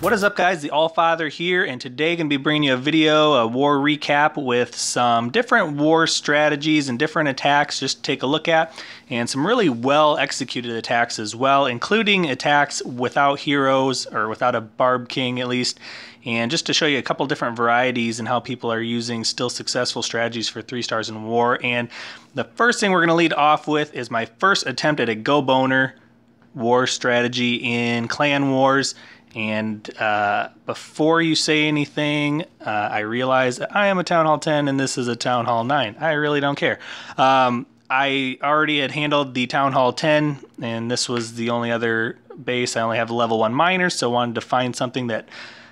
What is up, guys? The Allfather here, and today gonna be bringing you a video, a war recap with some different war strategies and different attacks just to take a look at, and some really well executed attacks as well, including attacks without heroes, or without a Barb King at least, and just to show you a couple different varieties and how people are using still successful strategies for 3 stars in war. And the first thing we're gonna lead off with is my first attempt at a GoBoNer war strategy in Clan Wars. And before you say anything, I realize that I am a Town Hall 10 and this is a Town Hall 9. I really don't care. I already had handled the Town Hall 10, and this was the only other base. I only have level 1 miners, so I wanted to find something that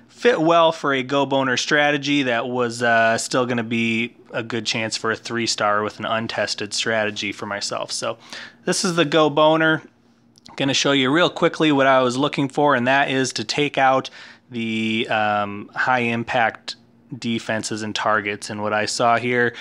fit well for a GoBoNer strategy that was still going to be a good chance for a 3-star with an untested strategy for myself. So this is the GoBoNer. Going to show you real quickly what I was looking for, and that is to take out the high impact defenses and targets. And what I saw here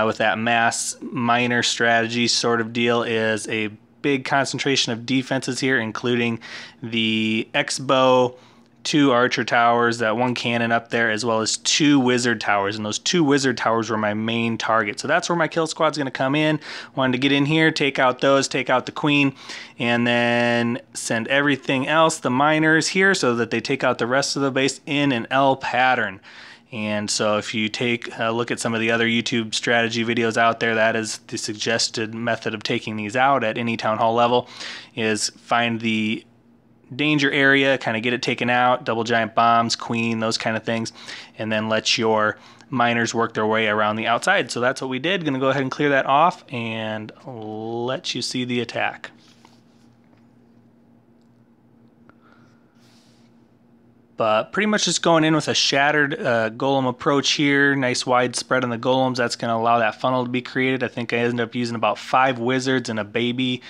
with that mass miner strategy sort of deal is a big concentration of defenses here, including the X-bow, 2 archer towers, that 1 cannon up there, as well as 2 wizard towers, and those 2 wizard towers were my main target. So that's where my kill squad's going to come in. Wanted to get in here, take out those, take out the queen, and then send everything else, the miners here, so that they take out the rest of the base in an L pattern. And so if you take a look at some of the other YouTube strategy videos out there, that is the suggested method of taking these out at any town hall level, is find the danger area, kind of get it taken out, double giant bombs, queen, those kind of things, and then let your miners work their way around the outside. So that's what we did. Gonna go ahead and clear that off and let you see the attack. But pretty much just going in with a shattered golem approach here. Nice wide spread on the golems. That's going to allow that funnel to be created. I think I ended up using about 5 wizards and a baby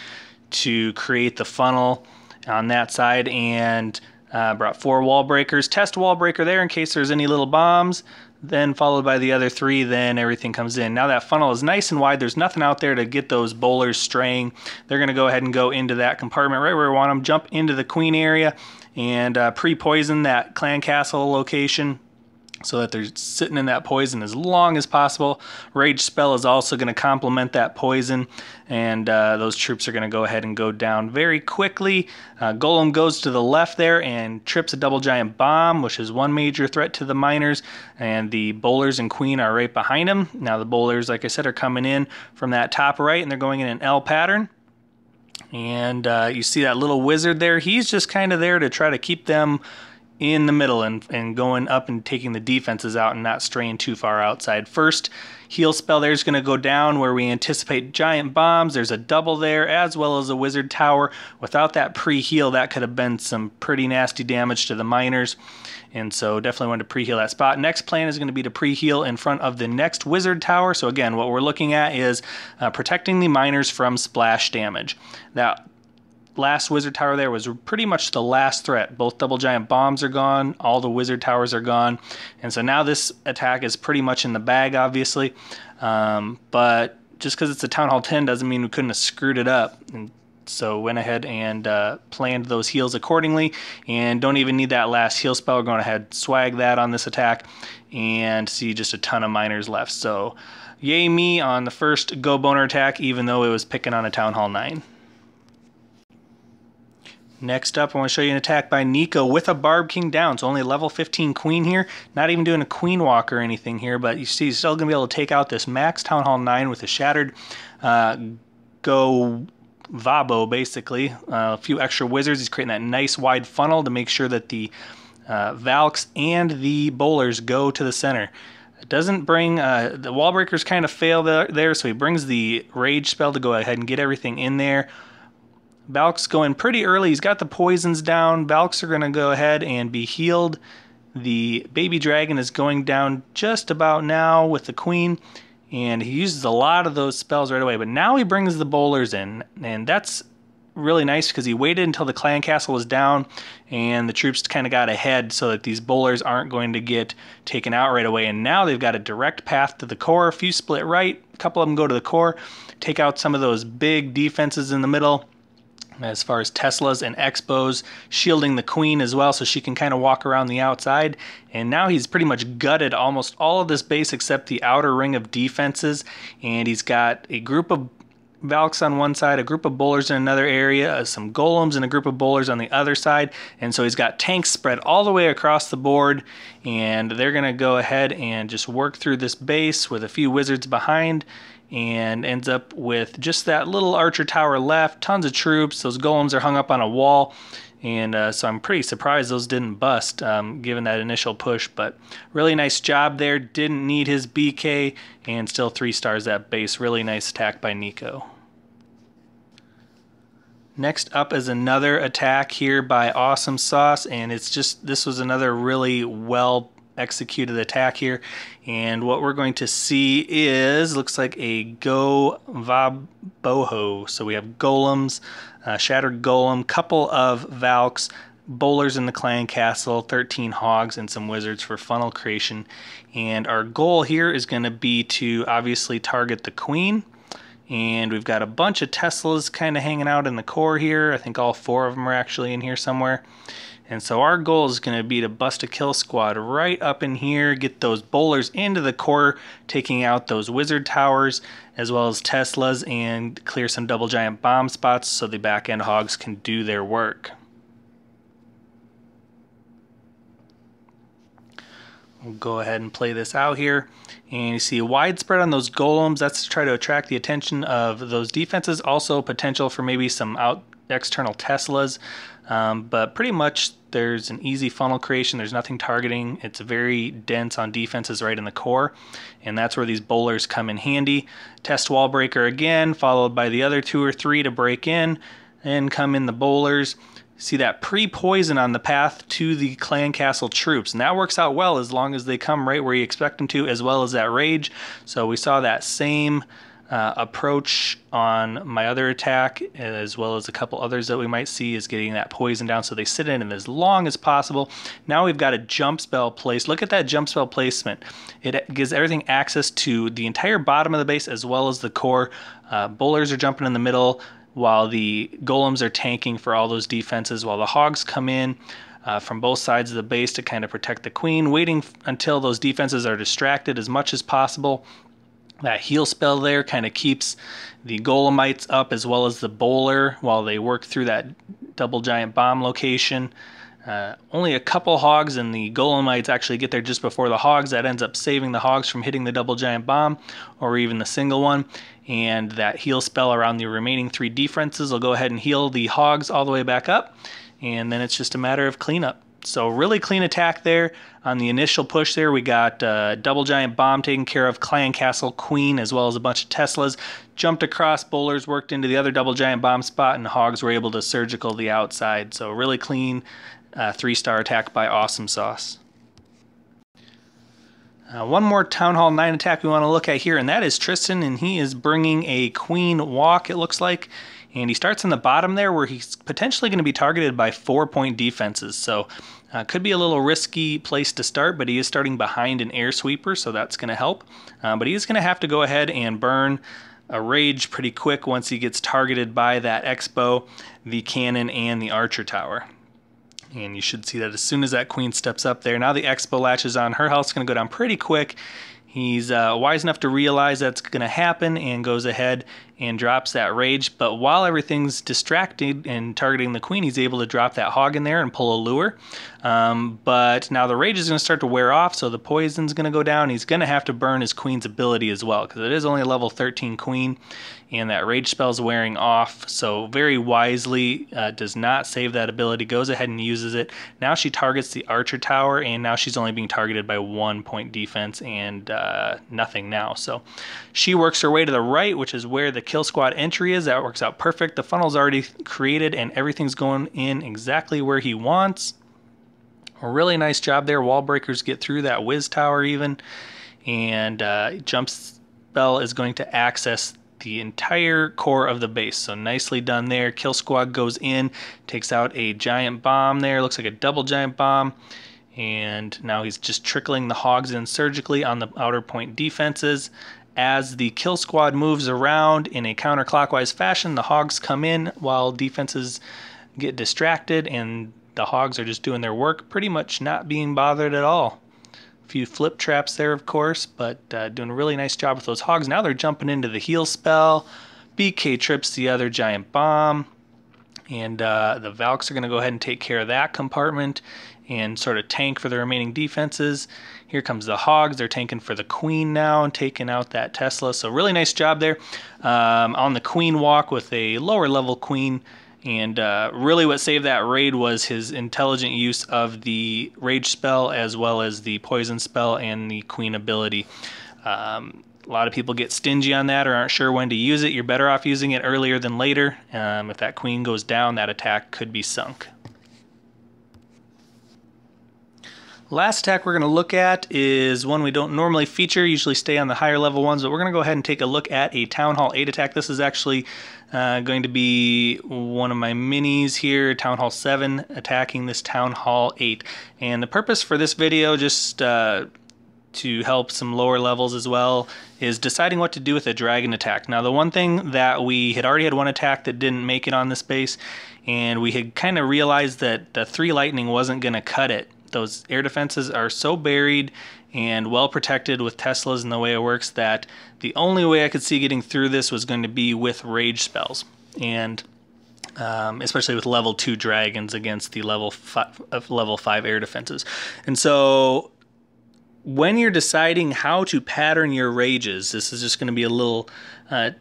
to create the funnel on that side, and brought 4 wall breakers. Test wall breaker there in case there's any little bombs, then followed by the other 3, then everything comes in. Now that funnel is nice and wide. There's nothing out there to get those bowlers straying. They're going to go ahead and go into that compartment right where we want them, jump into the queen area, and pre-poison that clan castle location, so that they're sitting in that poison as long as possible. Rage spell is also going to complement that poison, and those troops are going to go ahead and go down very quickly. Golem goes to the left there and trips a double giant bomb, which is 1 major threat to the miners, and the bowlers and queen are right behind him. Now the bowlers, like I said, are coming in from that top right, and they're going in an L pattern. And you see that little wizard there. He's just kind of there to try to keep them in the middle and going up and taking the defenses out and not straying too far outside. First heal spell there is going to go down where we anticipate giant bombs. There's a double there as well as a wizard tower. Without that pre-heal, that could have been some pretty nasty damage to the miners, and so definitely wanted to pre-heal that spot. Next plan is going to be to pre-heal in front of the next wizard tower. So again, what we're looking at is protecting the miners from splash damage. That last wizard tower there was pretty much the last threat. Both double giant bombs are gone, all the wizard towers are gone, and so now this attack is pretty much in the bag, obviously. But just because it's a Town Hall 10 doesn't mean we couldn't have screwed it up. And so went ahead and planned those heals accordingly, and don't even need that last heal spell. We're going ahead, swag that on this attack, and see just a ton of miners left. So yay me on the first GoBoNer attack, even though it was picking on a Town Hall 9. Next up, I want to show you an attack by Nico with a Barb King down. So only level 15 queen here. Not even doing a queen walk or anything here, but you see he's still going to be able to take out this max Town Hall 9 with a shattered GoVaBoHo, basically. A few extra wizards. He's creating that nice wide funnel to make sure that the Valks and the bowlers go to the center. It doesn't bring, the wall breakers kind of fail there, so he brings the rage spell to go ahead and get everything in there. Valk's going pretty early. He's got the poisons down. Valks are going to go ahead and be healed. The baby dragon is going down just about now with the queen, and he uses a lot of those spells right away. But now he brings the bowlers in, and that's really nice because he waited until the clan castle was down and the troops kind of got ahead so that these bowlers aren't going to get taken out right away. And now they've got a direct path to the core. A few split right, a couple of them go to the core, take out some of those big defenses in the middle. as far as Teslas and Expos, shielding the queen as well so she can kind of walk around the outside. And now he's pretty much gutted almost all of this base except the outer ring of defenses, and he's got a group of Valks on one side, a group of bowlers in another area, some golems and a group of bowlers on the other side. And so he's got tanks spread all the way across the board, and they're going to go ahead and just work through this base with a few wizards behind, and ends up with just that little archer tower left, tons of troops. Those golems are hung up on a wall, and so I'm pretty surprised those didn't bust given that initial push, but really nice job there. Didn't need his BK, and still 3 stars that base. Really nice attack by Nico. Next up is another attack here by Awesome Sauce, and it's just, this was another really well executed attack here, and what we're going to see is, looks like a GoVaBoHo. So we have golems, shattered golem, couple of Valks, bowlers in the clan castle, 13 hogs, and some wizards for funnel creation. And our goal here is going to be to obviously target the queen. And we've got a bunch of Teslas kind of hanging out in the core here. I think all 4 of them are actually in here somewhere. And so our goal is going to be to bust a kill squad right up in here, get those bowlers into the core, taking out those wizard towers, as well as Teslas, and clear some double giant bomb spots so the back end hogs can do their work. We'll go ahead and play this out here. And you see a wide spread on those golems. That's to try to attract the attention of those defenses. Also potential for maybe some external Teslas. But pretty much there's an easy funnel creation. There's nothing targeting. It's very dense on defenses right in the core. And that's where these bowlers come in handy. Test wall breaker again, followed by the other 2 or 3 to break in. And come in the bowlers. See that pre-poison on the path to the clan castle troops, and that works out well as long as they come right where you expect them to, as well as that rage. So we saw that same approach on my other attack, as well as a couple others that we might see, is getting that poison down so they sit in as long as possible. Now we've got a jump spell placed. Look at that jump spell placement. It gives everything access to the entire bottom of the base as well as the core. Bowlers are jumping in the middle, while the golems are tanking for all those defenses, while the hogs come in from both sides of the base to kind of protect the queen, waiting until those defenses are distracted as much as possible. That heal spell there kind of keeps the golemites up as well as the bowler while they work through that double giant bomb location. Only a couple hogs, and the golemites actually get there just before the hogs. That ends up saving the hogs from hitting the double giant bomb or even the single one. And that heal spell around the remaining 3 defenses will go ahead and heal the hogs all the way back up. And then it's just a matter of cleanup. So really clean attack there. On the initial push there, we got double giant bomb taken care of, clan castle, queen, as well as a bunch of Teslas. Jumped across, bowlers worked into the other double giant bomb spot, and hogs were able to surgical the outside. So really clean 3-star attack by Awesome Sauce. One more Town Hall 9 attack we want to look at here, and that is Tristan, and he is bringing a queen walk, it looks like. And he starts in the bottom there where he's potentially going to be targeted by 4-point defenses. So could be a little risky place to start, but he is starting behind an air sweeper, so that's going to help. But he is going to have to go ahead and burn a rage pretty quick once he gets targeted by that Expo, the cannon, and the archer tower. And you should see that as soon as that queen steps up there. Now the Expo latches on. Her health's going to go down pretty quick. He's wise enough to realize that's going to happen and goes ahead and drops that rage. But while everything's distracted and targeting the queen, he's able to drop that hog in there and pull a lure. But now the rage is going to start to wear off, so the poison's going to go down. He's going to have to burn his queen's ability as well, because it is only a level 13 queen, and that rage spell's wearing off. So very wisely does not save that ability, goes ahead and uses it. Now she targets the archer tower, and now she's only being targeted by 1-point defense and nothing now. So she works her way to the right, which is where the kill squad entry is. That works out perfect. The funnel's already created and everything's going in exactly where he wants. A really nice job there. Wall breakers get through that whiz tower even, and jump spell is going to access the entire core of the base. So nicely done there. Kill squad goes in, takes out a giant bomb there. Looks like a double giant bomb. And now he's just trickling the hogs in surgically on the outer point defenses. as the kill squad moves around in a counterclockwise fashion, the hogs come in while defenses get distracted, and the hogs are just doing their work, pretty much not being bothered at all. A few flip traps there, of course, but doing a really nice job with those hogs. Now they're jumping into the heal spell. BK trips the other giant bomb, and the Valks are going to go ahead and take care of that compartment and sort of tank for the remaining defenses. Here comes the hogs. They're tanking for the queen now and taking out that Tesla. So really nice job there on the queen walk with a lower level queen. And really what saved that raid was his intelligent use of the rage spell as well as the poison spell and the queen ability. A lot of people get stingy on that or aren't sure when to use it. You're better off using it earlier than later. If that queen goes down, that attack could be sunk. Last attack we're going to look at is one we don't normally feature, usually stay on the higher level ones, but we're going to go ahead and take a look at a Town Hall 8 attack. This is actually going to be one of my minis here, Town Hall 7 attacking this Town Hall 8. And the purpose for this video, just to help some lower levels as well, is deciding what to do with a dragon attack. Now the one thing that we had already had one attack that didn't make it on this base, and we had kind of realized that the 3 lightning wasn't going to cut it. Those air defenses are so buried and well protected with Teslas and the way it works that the only way I could see getting through this was going to be with rage spells, and especially with level 2 dragons against the level 5 air defenses. And so when you're deciding how to pattern your rages, this is just going to be a little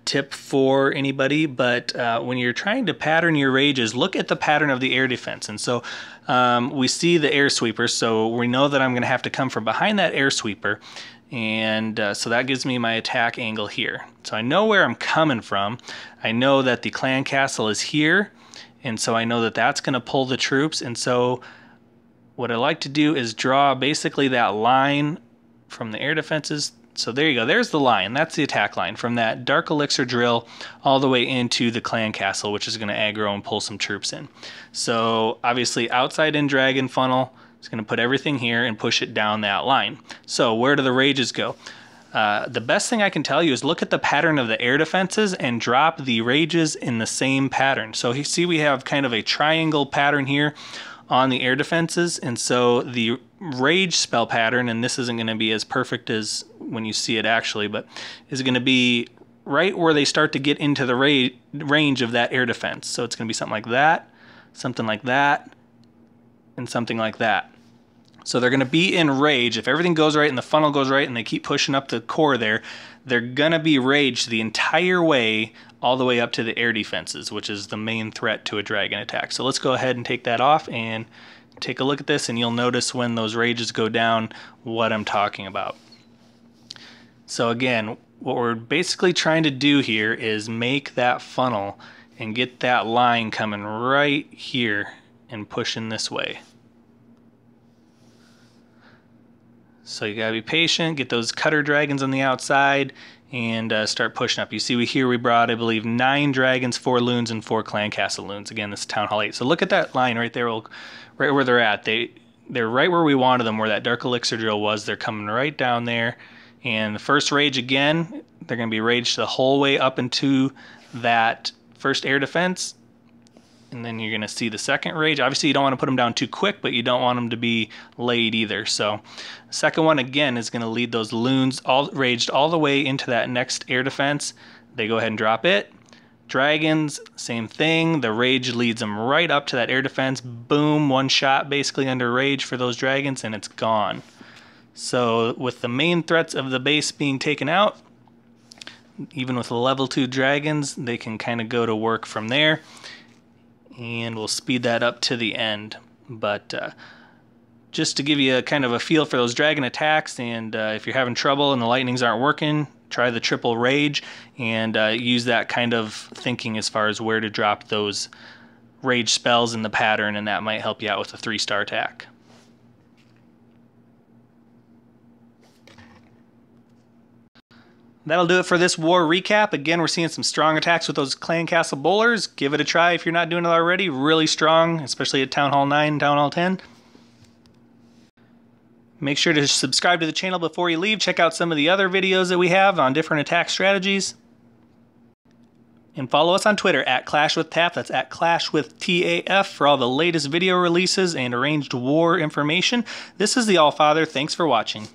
tip for anybody, but when you're trying to pattern your rages, look at the pattern of the air defense. And so we see the air sweeper, so we know that I'm going to have to come from behind that air sweeper, and so that gives me my attack angle here. So I know where I'm coming from. I know that the clan castle is here, and so I know that that's going to pull the troops. And so what I like to do is draw basically that line from the air defenses. So there you go, there's the line, that's the attack line from that dark elixir drill all the way into the clan castle, which is going to aggro and pull some troops in. So obviously outside in dragon funnel is going to put everything here and push it down that line. So where do the rages go? The best thing I can tell you is look at the pattern of the air defenses and drop the rages in the same pattern. So you see we have kind of a triangle pattern here on the air defenses, and so the rage spell pattern, and this isn't going to be as perfect as when you see it actually, but is going to be right where they start to get into the range of that air defense. So it's going to be something like that, and something like that. So they're going to be in rage. If everything goes right and the funnel goes right and they keep pushing up the core there, they're going to be raged the entire way all the way up to the air defenses, which is the main threat to a dragon attack. So let's go ahead and take that off and take a look at this, and you'll notice when those rages go down what I'm talking about. So again, what we're basically trying to do here is make that funnel and get that line coming right here and pushing this way. So you gotta be patient, get those cutter dragons on the outside, and start pushing up. You see we brought, I believe, 9 dragons, 4 loons, and 4 clan castle loons. Again, this is Town Hall 8. So look at that line right there, right where they're at. They're right where we wanted them, where that dark elixir drill was. They're coming right down there. And the first rage again, they're going to be raged the whole way up into that first air defense. And then you're going to see the second rage. Obviously, you don't want to put them down too quick, but you don't want them to be laid either. So the second one, again, is going to lead those loons all raged all the way into that next air defense. They go ahead and drop it. Dragons, same thing. The rage leads them right up to that air defense. Boom, one shot basically under rage for those dragons, and it's gone. So with the main threats of the base being taken out, even with the level 2 dragons, they can kind of go to work from there. And we'll speed that up to the end. But just to give you a kind of a feel for those dragon attacks, and if you're having trouble and the lightnings aren't working, try the triple rage and use that kind of thinking as far as where to drop those rage spells in the pattern, and that might help you out with a 3-star attack. That'll do it for this war recap. Again, we're seeing some strong attacks with those clan castle bowlers. Give it a try if you're not doing it already. Really strong, especially at Town Hall 9 and Town Hall 10. Make sure to subscribe to the channel before you leave. Check out some of the other videos that we have on different attack strategies. And follow us on Twitter at ClashWithTAF, that's at ClashWithTAF, for all the latest video releases and arranged war information. This is the Allfather. Thanks for watching.